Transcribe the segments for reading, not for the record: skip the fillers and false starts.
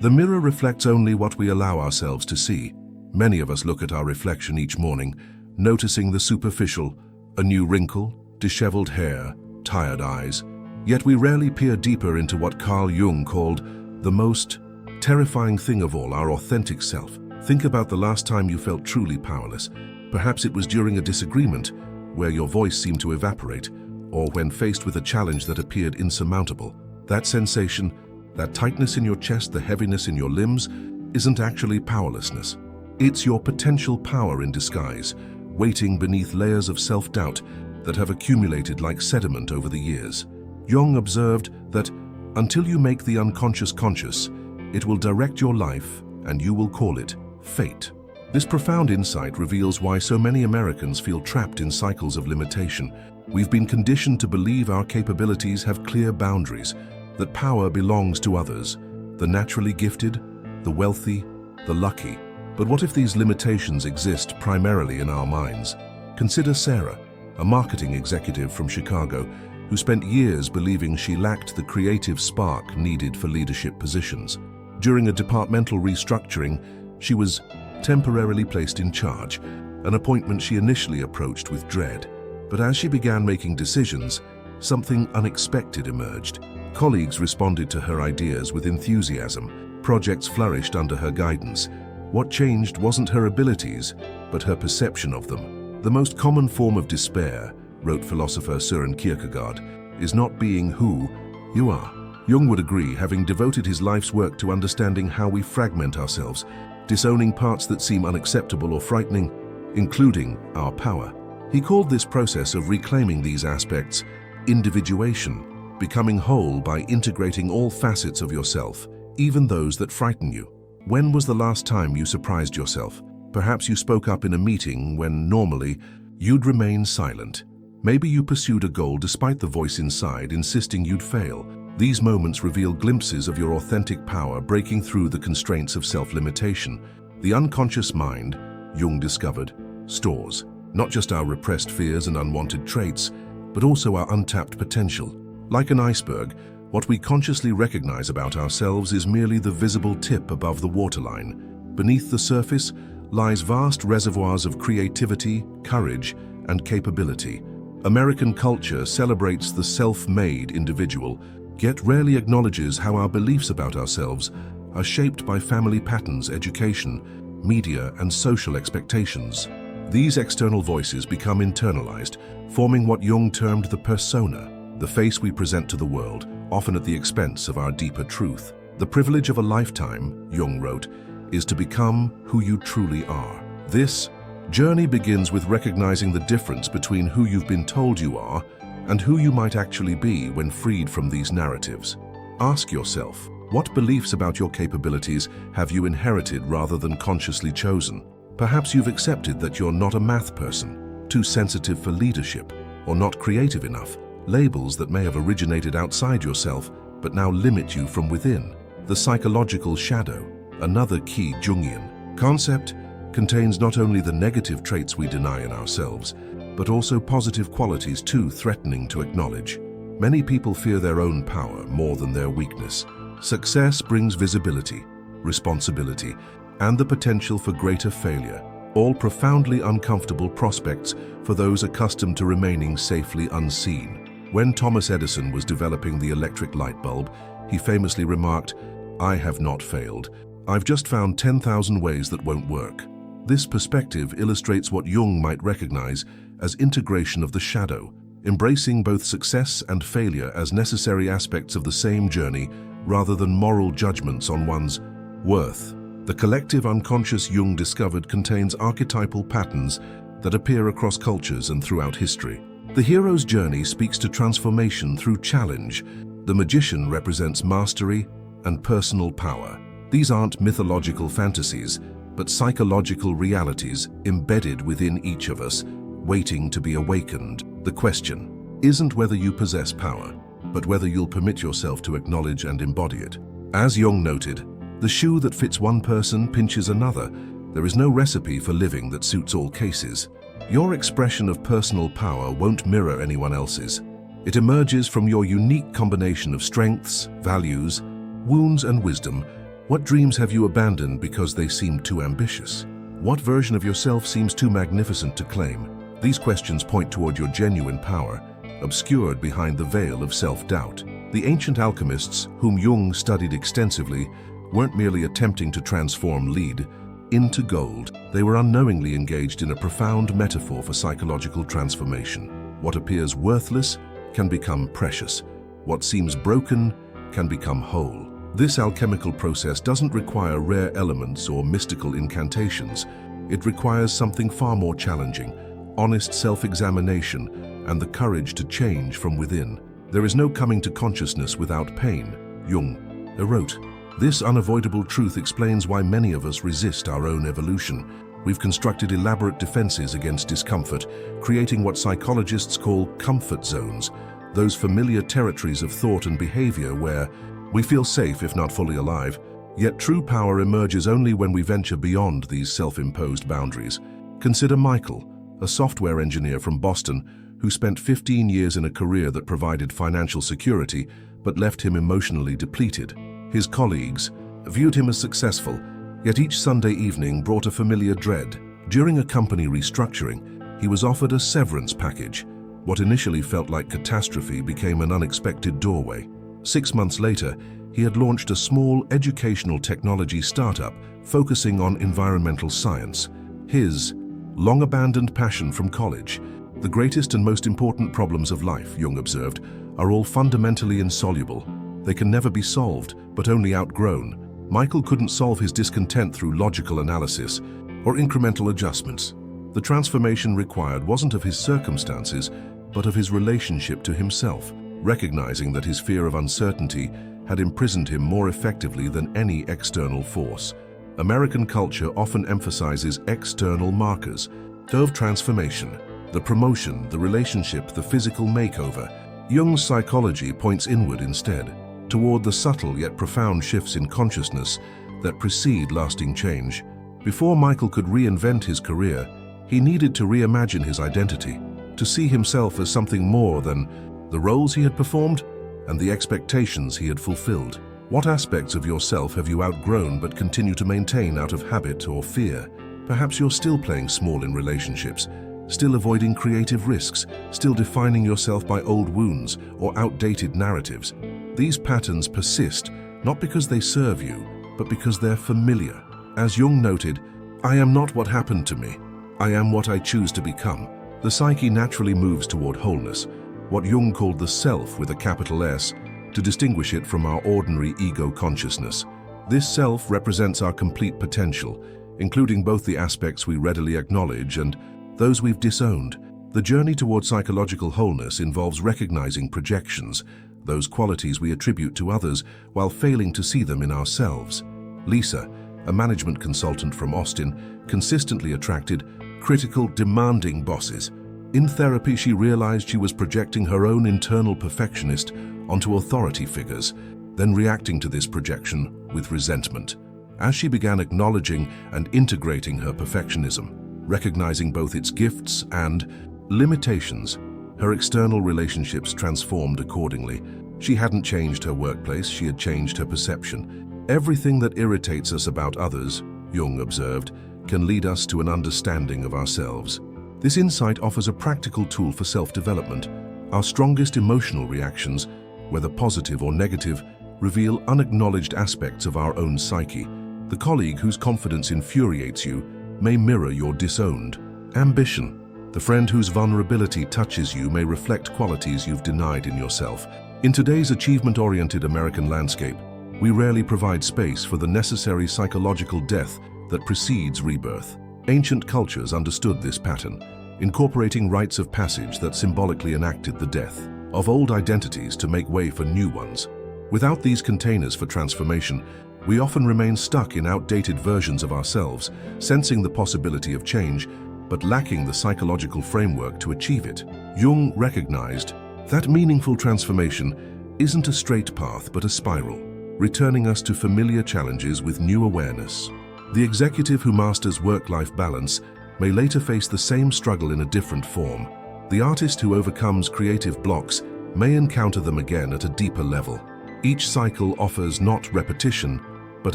The mirror reflects only what we allow ourselves to see. Many of us look at our reflection each morning, noticing the superficial, a new wrinkle, disheveled hair, tired eyes. Yet we rarely peer deeper into what Carl Jung called the most terrifying thing of all, our authentic self. Think about the last time you felt truly powerless. Perhaps it was during a disagreement where your voice seemed to evaporate, or when faced with a challenge that appeared insurmountable. That sensation, that tightness in your chest, the heaviness in your limbs, isn't actually powerlessness. It's your potential power in disguise, waiting beneath layers of self-doubt that have accumulated like sediment over the years. Jung observed that until you make the unconscious conscious, it will direct your life and you will call it fate. This profound insight reveals why so many Americans feel trapped in cycles of limitation. We've been conditioned to believe our capabilities have clear boundaries, that power belongs to others, the naturally gifted, the wealthy, the lucky. But what if these limitations exist primarily in our minds? Consider Sarah, a marketing executive from Chicago, who spent years believing she lacked the creative spark needed for leadership positions. During a departmental restructuring, she was temporarily placed in charge, an appointment she initially approached with dread. But as she began making decisions, something unexpected emerged. Colleagues responded to her ideas with enthusiasm. Projects flourished under her guidance. What changed wasn't her abilities, but her perception of them. The most common form of despair, wrote philosopher Søren Kierkegaard, is not being who you are. Jung would agree, having devoted his life's work to understanding how we fragment ourselves, disowning parts that seem unacceptable or frightening, including our power. He called this process of reclaiming these aspects individuation, becoming whole by integrating all facets of yourself, even those that frighten you. When was the last time you surprised yourself? Perhaps you spoke up in a meeting when normally you'd remain silent. Maybe you pursued a goal despite the voice inside insisting you'd fail. These moments reveal glimpses of your authentic power breaking through the constraints of self-limitation. The unconscious mind, Jung discovered, stores not just our repressed fears and unwanted traits, but also our untapped potential. Like an iceberg, what we consciously recognize about ourselves is merely the visible tip above the waterline. Beneath the surface lies vast reservoirs of creativity, courage, and capability. American culture celebrates the self-made individual, yet rarely acknowledges how our beliefs about ourselves are shaped by family patterns, education, media, and social expectations. These external voices become internalized, forming what Jung termed the persona, the face we present to the world, often at the expense of our deeper truth. The privilege of a lifetime, Jung wrote, is to become who you truly are. This journey begins with recognizing the difference between who you've been told you are and who you might actually be when freed from these narratives. Ask yourself, what beliefs about your capabilities have you inherited rather than consciously chosen? Perhaps you've accepted that you're not a math person, too sensitive for leadership, or not creative enough, labels that may have originated outside yourself but now limit you from within. The psychological shadow, another key Jungian concept, contains not only the negative traits we deny in ourselves, but also positive qualities too threatening to acknowledge. Many people fear their own power more than their weakness. Success brings visibility, responsibility, and the potential for greater failure, all profoundly uncomfortable prospects for those accustomed to remaining safely unseen. When Thomas Edison was developing the electric light bulb, he famously remarked, "I have not failed. I've just found 10,000 ways that won't work." This perspective illustrates what Jung might recognize as integration of the shadow, embracing both success and failure as necessary aspects of the same journey rather than moral judgments on one's worth. The collective unconscious Jung discovered contains archetypal patterns that appear across cultures and throughout history. The hero's journey speaks to transformation through challenge. The magician represents mastery and personal power. These aren't mythological fantasies, but psychological realities embedded within each of us, waiting to be awakened. The question isn't whether you possess power, but whether you'll permit yourself to acknowledge and embody it. As Jung noted, the shoe that fits one person pinches another. There is no recipe for living that suits all cases. Your expression of personal power won't mirror anyone else's. It emerges from your unique combination of strengths, values, wounds, and wisdom, What dreams have you abandoned because they seemed too ambitious? What version of yourself seems too magnificent to claim? These questions point toward your genuine power, obscured behind the veil of self-doubt. The ancient alchemists, whom Jung studied extensively, weren't merely attempting to transform lead into gold. They were unknowingly engaged in a profound metaphor for psychological transformation. What appears worthless can become precious. What seems broken can become whole. This alchemical process doesn't require rare elements or mystical incantations. It requires something far more challenging: honest self-examination and the courage to change from within. There is no coming to consciousness without pain, Jung wrote. This unavoidable truth explains why many of us resist our own evolution. We've constructed elaborate defenses against discomfort, creating what psychologists call comfort zones, those familiar territories of thought and behavior where we feel safe if not fully alive. Yet true power emerges only when we venture beyond these self-imposed boundaries. Consider Michael, a software engineer from Boston who spent 15 years in a career that provided financial security but left him emotionally depleted. His colleagues viewed him as successful, yet each Sunday evening brought a familiar dread. During a company restructuring, he was offered a severance package. What initially felt like catastrophe became an unexpected doorway. 6 months later, he had launched a small educational technology startup focusing on environmental science. His long-abandoned passion from college. The greatest and most important problems of life, Jung observed, are all fundamentally insoluble. They can never be solved, but only outgrown. Michael couldn't solve his discontent through logical analysis or incremental adjustments. The transformation required wasn't of his circumstances, but of his relationship to himself, recognizing that his fear of uncertainty had imprisoned him more effectively than any external force. American culture often emphasizes external markers of transformation: the promotion, the relationship, the physical makeover. Jung's psychology points inward instead, toward the subtle yet profound shifts in consciousness that precede lasting change. Before Michael could reinvent his career, he needed to reimagine his identity, to see himself as something more than the roles he had performed and the expectations he had fulfilled. What aspects of yourself have you outgrown but continue to maintain out of habit or fear? Perhaps you're still playing small in relationships, still avoiding creative risks, still defining yourself by old wounds or outdated narratives. These patterns persist, not because they serve you, but because they're familiar. As Jung noted, "I am not what happened to me. I am what I choose to become." The psyche naturally moves toward wholeness, what Jung called the self with a capital S, to distinguish it from our ordinary ego consciousness. This self represents our complete potential, including both the aspects we readily acknowledge and those we've disowned. The journey toward psychological wholeness involves recognizing projections, those qualities we attribute to others while failing to see them in ourselves. Lisa, a management consultant from Austin, consistently attracted critical, demanding bosses. In therapy, she realized she was projecting her own internal perfectionist onto authority figures, then reacting to this projection with resentment. As she began acknowledging and integrating her perfectionism, recognizing both its gifts and limitations, her external relationships transformed accordingly. She hadn't changed her workplace, she had changed her perception. Everything that irritates us about others, Jung observed, can lead us to an understanding of ourselves. This insight offers a practical tool for self-development. Our strongest emotional reactions, whether positive or negative, reveal unacknowledged aspects of our own psyche. The colleague whose confidence infuriates you may mirror your disowned ambition. The friend whose vulnerability touches you may reflect qualities you've denied in yourself. In today's achievement-oriented American landscape, we rarely provide space for the necessary psychological death that precedes rebirth. Ancient cultures understood this pattern, incorporating rites of passage that symbolically enacted the death of old identities to make way for new ones. Without these containers for transformation, we often remain stuck in outdated versions of ourselves, sensing the possibility of change, but lacking the psychological framework to achieve it. Jung recognized that meaningful transformation isn't a straight path but a spiral, returning us to familiar challenges with new awareness. The executive who masters work-life balance may later face the same struggle in a different form. The artist who overcomes creative blocks may encounter them again at a deeper level. Each cycle offers not repetition, but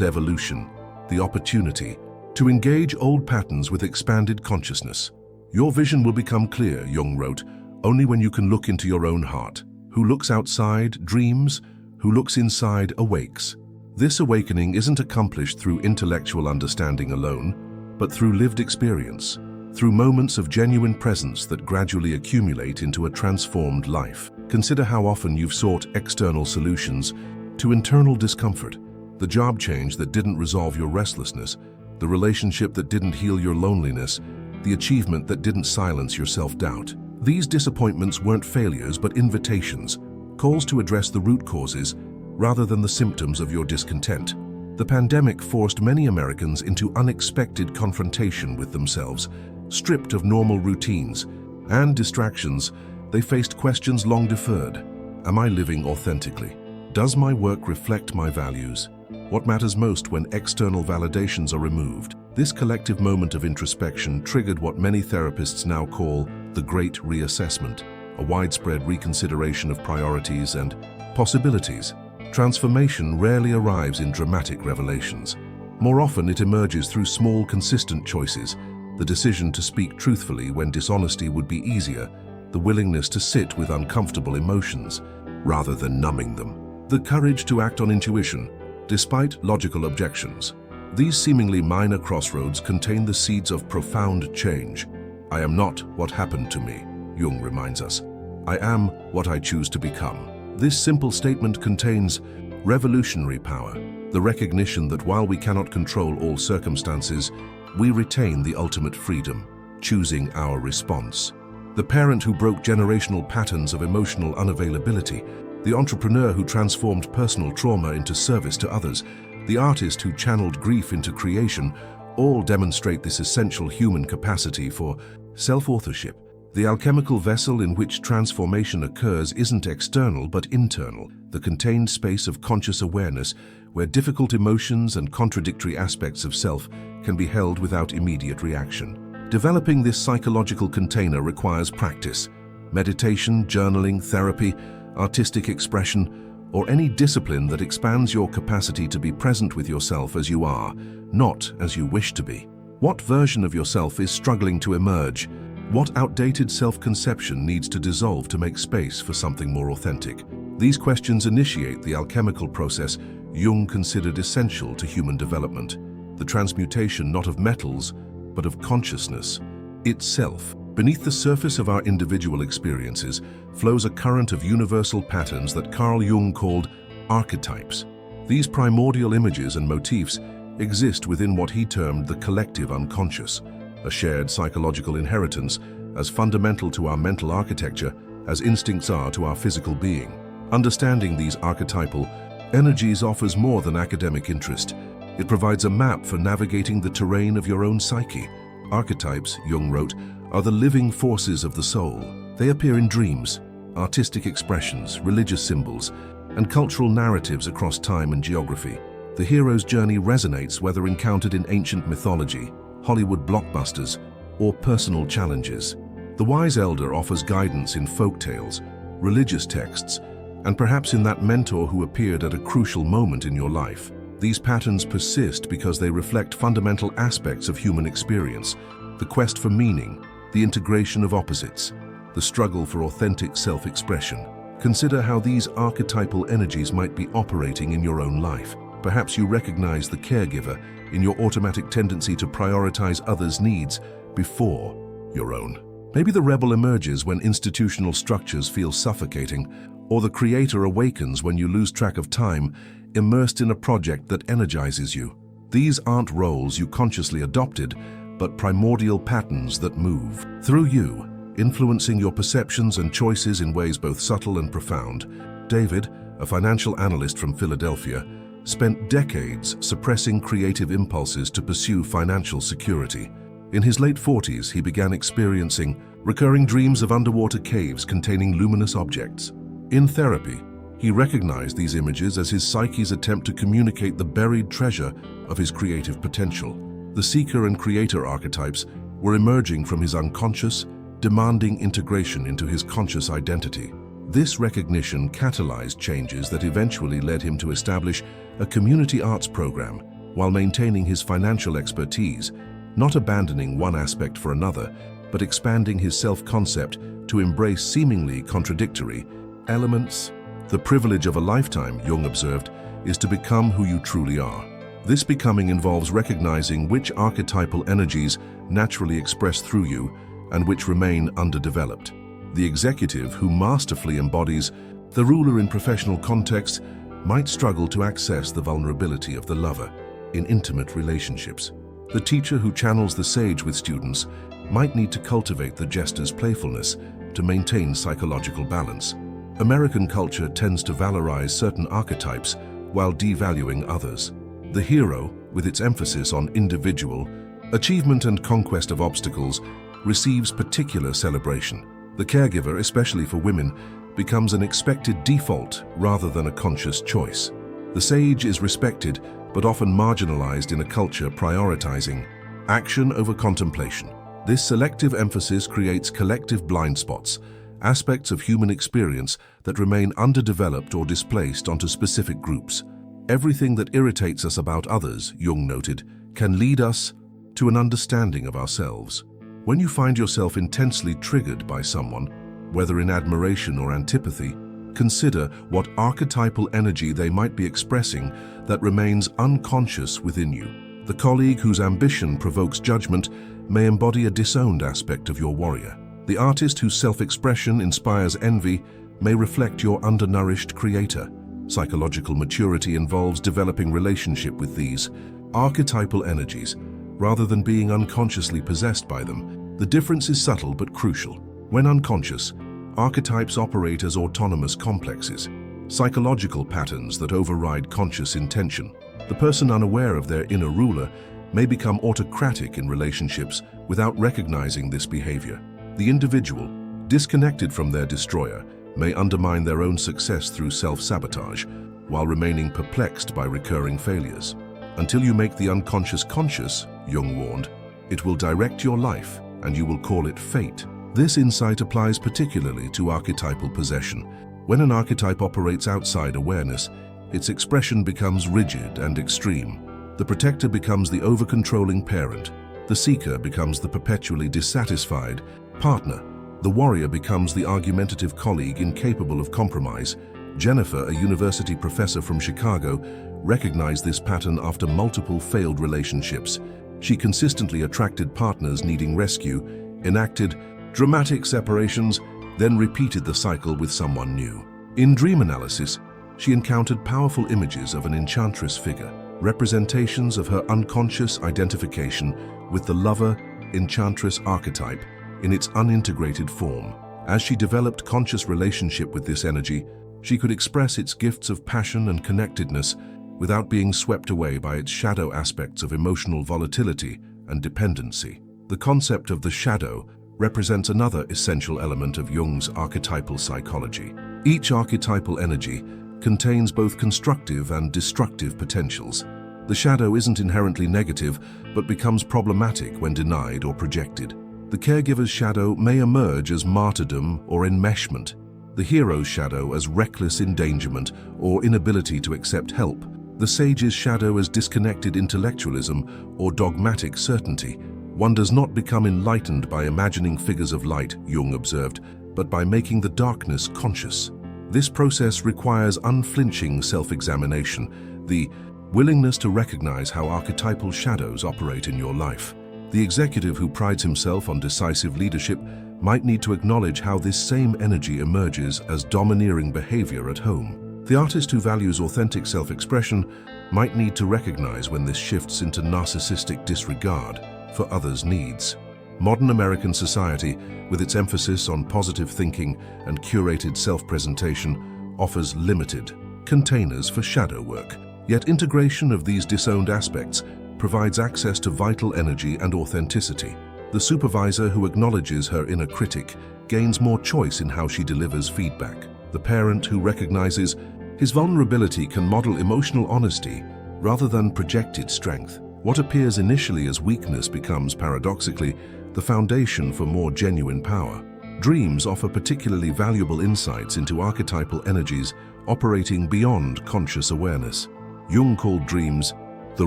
evolution, the opportunity to engage old patterns with expanded consciousness. Your vision will become clear, Jung wrote, only when you can look into your own heart. Who looks outside dreams, who looks inside awakes. This awakening isn't accomplished through intellectual understanding alone, but through lived experience, through moments of genuine presence that gradually accumulate into a transformed life. Consider how often you've sought external solutions to internal discomfort, the job change that didn't resolve your restlessness, the relationship that didn't heal your loneliness, the achievement that didn't silence your self-doubt. These disappointments weren't failures but invitations, calls to address the root causes rather than the symptoms of your discontent. The pandemic forced many Americans into unexpected confrontation with themselves. Stripped of normal routines and distractions, they faced questions long deferred. Am I living authentically? Does my work reflect my values? What matters most when external validations are removed? This collective moment of introspection triggered what many therapists now call the Great Reassessment, a widespread reconsideration of priorities and possibilities. Transformation rarely arrives in dramatic revelations. More often it emerges through small, consistent choices, the decision to speak truthfully when dishonesty would be easier, the willingness to sit with uncomfortable emotions rather than numbing them, the courage to act on intuition despite logical objections. These seemingly minor crossroads contain the seeds of profound change. I am not what happened to me, Jung reminds us. I am what I choose to become. This simple statement contains revolutionary power, the recognition that while we cannot control all circumstances, we retain the ultimate freedom, choosing our response. The parent who broke generational patterns of emotional unavailability, the entrepreneur who transformed personal trauma into service to others, the artist who channeled grief into creation, all demonstrate this essential human capacity for self-authorship. The alchemical vessel in which transformation occurs isn't external but internal, the contained space of conscious awareness where difficult emotions and contradictory aspects of self can be held without immediate reaction. Developing this psychological container requires practice. Meditation, journaling, therapy, artistic expression, or any discipline that expands your capacity to be present with yourself as you are, not as you wish to be. What version of yourself is struggling to emerge? What outdated self-conception needs to dissolve to make space for something more authentic? These questions initiate the alchemical process Jung considered essential to human development, the transmutation not of metals, but of consciousness itself. Beneath the surface of our individual experiences flows a current of universal patterns that Carl Jung called archetypes. These primordial images and motifs exist within what he termed the collective unconscious, a shared psychological inheritance as fundamental to our mental architecture as instincts are to our physical being. Understanding these archetypal energies offers more than academic interest. It provides a map for navigating the terrain of your own psyche. Archetypes, Jung wrote, are the living forces of the soul. They appear in dreams, artistic expressions, religious symbols, and cultural narratives across time and geography. The hero's journey resonates whether encountered in ancient mythology, Hollywood blockbusters, or personal challenges. The wise elder offers guidance in folk tales, religious texts, and perhaps in that mentor who appeared at a crucial moment in your life. These patterns persist because they reflect fundamental aspects of human experience: the quest for meaning, the integration of opposites, the struggle for authentic self-expression. Consider how these archetypal energies might be operating in your own life. Perhaps you recognize the caregiver in your automatic tendency to prioritize others' needs before your own. Maybe the rebel emerges when institutional structures feel suffocating, or the creator awakens when you lose track of time, immersed in a project that energizes you. These aren't roles you consciously adopted, but primordial patterns that move through you, influencing your perceptions and choices in ways both subtle and profound. David, a financial analyst from Philadelphia, spent decades suppressing creative impulses to pursue financial security. In his late 40s, he began experiencing recurring dreams of underwater caves containing luminous objects. In therapy, he recognized these images as his psyche's attempt to communicate the buried treasure of his creative potential. The seeker and creator archetypes were emerging from his unconscious, demanding integration into his conscious identity. This recognition catalyzed changes that eventually led him to establish a community arts program, while maintaining his financial expertise, not abandoning one aspect for another, but expanding his self-concept to embrace seemingly contradictory elements. The privilege of a lifetime, Jung observed, is to become who you truly are. This becoming involves recognizing which archetypal energies naturally express through you and which remain underdeveloped. The executive who masterfully embodies the ruler in professional context might struggle to access the vulnerability of the lover in intimate relationships. The teacher who channels the sage with students might need to cultivate the jester's playfulness to maintain psychological balance. American culture tends to valorize certain archetypes while devaluing others. The hero, with its emphasis on individual achievement and conquest of obstacles, receives particular celebration. The caregiver, especially for women, becomes an expected default rather than a conscious choice. The sage is respected but often marginalized in a culture prioritizing action over contemplation. This selective emphasis creates collective blind spots, aspects of human experience that remain underdeveloped or displaced onto specific groups. Everything that irritates us about others, Jung noted, can lead us to an understanding of ourselves. When you find yourself intensely triggered by someone, whether in admiration or antipathy, consider what archetypal energy they might be expressing that remains unconscious within you. The colleague whose ambition provokes judgment may embody a disowned aspect of your warrior. The artist whose self-expression inspires envy may reflect your undernourished creator. Psychological maturity involves developing relationship with these archetypal energies, rather than being unconsciously possessed by them. The difference is subtle but crucial. When unconscious, archetypes operate as autonomous complexes, psychological patterns that override conscious intention. The person unaware of their inner ruler may become autocratic in relationships without recognizing this behavior. The individual, disconnected from their destroyer, may undermine their own success through self-sabotage, while remaining perplexed by recurring failures. Until you make the unconscious conscious, Jung warned, it will direct your life, and you will call it fate. This insight applies particularly to archetypal possession. When an archetype operates outside awareness, its expression becomes rigid and extreme. The protector becomes the over-controlling parent. The seeker becomes the perpetually dissatisfied partner. The warrior becomes the argumentative colleague incapable of compromise. Jennifer, a university professor from Chicago, recognized this pattern after multiple failed relationships. She consistently attracted partners needing rescue, enacted dramatic separations, then repeated the cycle with someone new. In dream analysis, she encountered powerful images of an enchantress figure, representations of her unconscious identification with the lover-enchantress archetype in its unintegrated form. As she developed conscious relationship with this energy, she could express its gifts of passion and connectedness without being swept away by its shadow aspects of emotional volatility and dependency. The concept of the shadow represents another essential element of Jung's archetypal psychology. Each archetypal energy contains both constructive and destructive potentials. The shadow isn't inherently negative, but becomes problematic when denied or projected. The caregiver's shadow may emerge as martyrdom or enmeshment, the hero's shadow as reckless endangerment or inability to accept help, the sage's shadow as disconnected intellectualism or dogmatic certainty. One does not become enlightened by imagining figures of light, Jung observed, but by making the darkness conscious. This process requires unflinching self-examination, the willingness to recognize how archetypal shadows operate in your life. The executive who prides himself on decisive leadership might need to acknowledge how this same energy emerges as domineering behavior at home. The artist who values authentic self-expression might need to recognize when this shifts into narcissistic disregard for others' needs. Modern American society, with its emphasis on positive thinking and curated self-presentation, offers limited containers for shadow work. Yet integration of these disowned aspects provides access to vital energy and authenticity. The supervisor who acknowledges her inner critic gains more choice in how she delivers feedback. The parent who recognizes his vulnerability can model emotional honesty rather than projected strength. What appears initially as weakness becomes, paradoxically, the foundation for more genuine power. Dreams offer particularly valuable insights into archetypal energies operating beyond conscious awareness. Jung called dreams the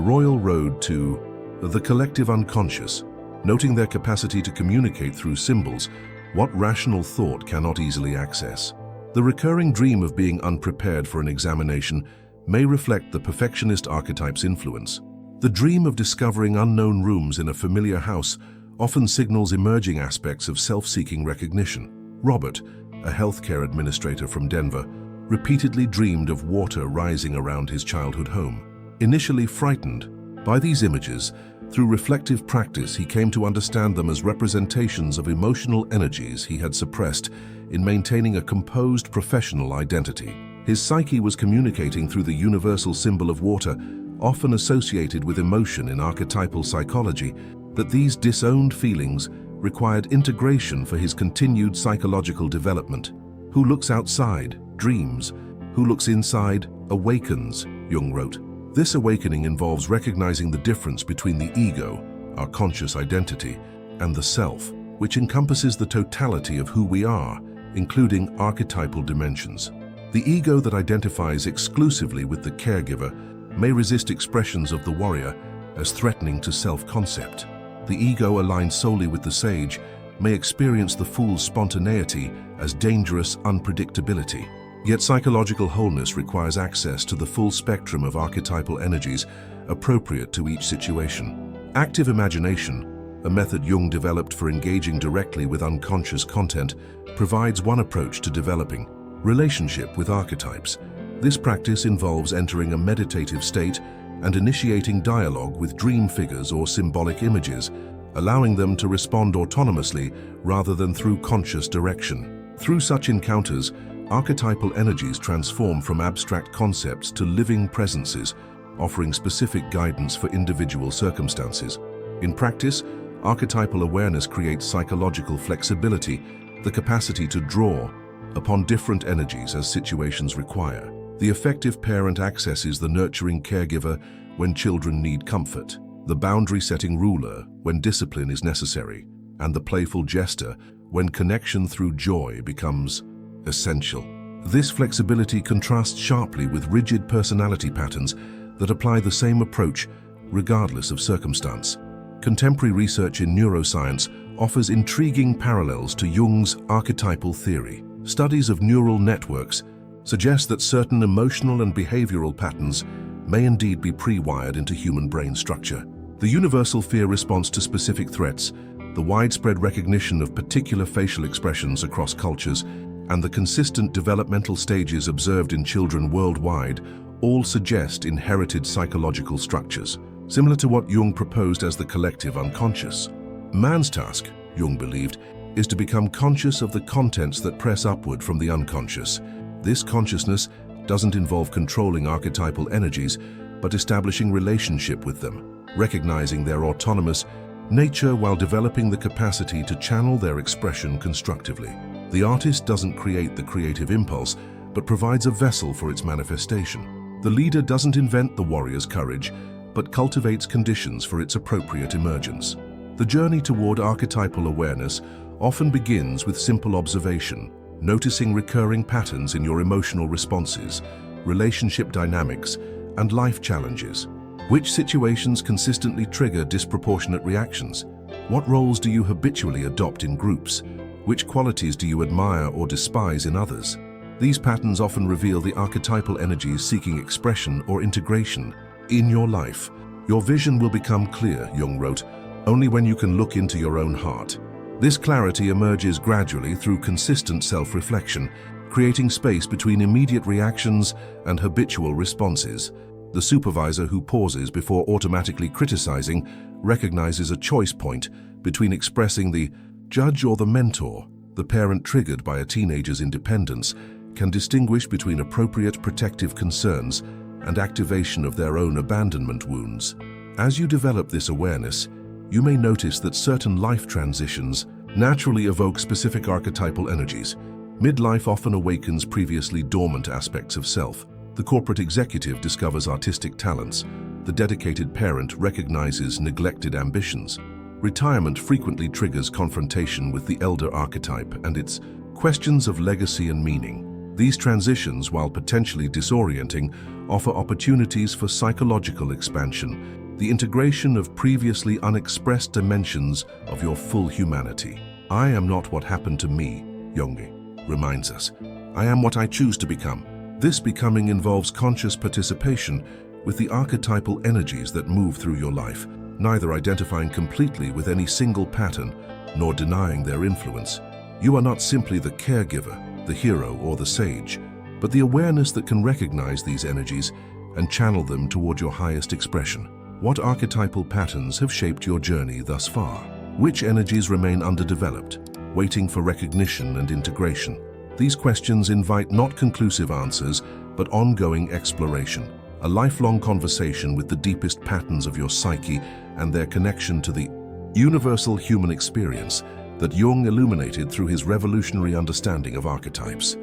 royal road to the collective unconscious, noting their capacity to communicate through symbols what rational thought cannot easily access. The recurring dream of being unprepared for an examination may reflect the perfectionist archetype's influence. The dream of discovering unknown rooms in a familiar house often signals emerging aspects of self-seeking recognition. Robert, a healthcare administrator from Denver, repeatedly dreamed of water rising around his childhood home. Initially frightened by these images, through reflective practice he came to understand them as representations of emotional energies he had suppressed in maintaining a composed professional identity. His psyche was communicating through the universal symbol of water, often associated with emotion in archetypal psychology, that these disowned feelings required integration for his continued psychological development. Who looks outside dreams, who looks inside awakens, Jung wrote. This awakening involves recognizing the difference between the ego, our conscious identity, and the self, which encompasses the totality of who we are, including archetypal dimensions. The ego that identifies exclusively with the caregiver may resist expressions of the warrior as threatening to self-concept. The ego aligned solely with the sage may experience the fool's spontaneity as dangerous unpredictability. Yet psychological wholeness requires access to the full spectrum of archetypal energies appropriate to each situation. Active imagination, a method Jung developed for engaging directly with unconscious content, provides one approach to developing relationship with archetypes. This practice involves entering a meditative state and initiating dialogue with dream figures or symbolic images, allowing them to respond autonomously rather than through conscious direction. Through such encounters, archetypal energies transform from abstract concepts to living presences, offering specific guidance for individual circumstances. In practice, archetypal awareness creates psychological flexibility, the capacity to draw upon different energies as situations require. The effective parent accesses the nurturing caregiver when children need comfort, the boundary-setting ruler when discipline is necessary, and the playful jester when connection through joy becomes essential. This flexibility contrasts sharply with rigid personality patterns that apply the same approach regardless of circumstance. Contemporary research in neuroscience offers intriguing parallels to Jung's archetypal theory. Studies of neural networks suggest that certain emotional and behavioral patterns may indeed be pre-wired into human brain structure. The universal fear response to specific threats, the widespread recognition of particular facial expressions across cultures, and the consistent developmental stages observed in children worldwide all suggest inherited psychological structures, similar to what Jung proposed as the collective unconscious. Man's task, Jung believed, is to become conscious of the contents that press upward from the unconscious. This consciousness doesn't involve controlling archetypal energies, but establishing relationship with them, recognizing their autonomous nature while developing the capacity to channel their expression constructively. The artist doesn't create the creative impulse, but provides a vessel for its manifestation. The leader doesn't invent the warrior's courage, but cultivates conditions for its appropriate emergence. The journey toward archetypal awareness often begins with simple observation, noticing recurring patterns in your emotional responses, relationship dynamics, and life challenges. Which situations consistently trigger disproportionate reactions? What roles do you habitually adopt in groups? Which qualities do you admire or despise in others? These patterns often reveal the archetypal energies seeking expression or integration in your life. Your vision will become clear, Jung wrote, only when you can look into your own heart. This clarity emerges gradually through consistent self-reflection, creating space between immediate reactions and habitual responses. The supervisor who pauses before automatically criticizing recognizes a choice point between expressing the judge or the mentor. The parent triggered by a teenager's independence can distinguish between appropriate protective concerns and activation of their own abandonment wounds. As you develop this awareness, you may notice that certain life transitions naturally evoke specific archetypal energies. Midlife often awakens previously dormant aspects of self. The corporate executive discovers artistic talents. The dedicated parent recognizes neglected ambitions. Retirement frequently triggers confrontation with the elder archetype and its questions of legacy and meaning. These transitions, while potentially disorienting, offer opportunities for psychological expansion, the integration of previously unexpressed dimensions of your full humanity. I am not what happened to me, Jung reminds us. I am what I choose to become. This becoming involves conscious participation with the archetypal energies that move through your life, neither identifying completely with any single pattern nor denying their influence. You are not simply the caregiver, the hero, or the sage, but the awareness that can recognize these energies and channel them toward your highest expression. What archetypal patterns have shaped your journey thus far? Which energies remain underdeveloped, waiting for recognition and integration? These questions invite not conclusive answers, but ongoing exploration, a lifelong conversation with the deepest patterns of your psyche and their connection to the universal human experience that Jung illuminated through his revolutionary understanding of archetypes.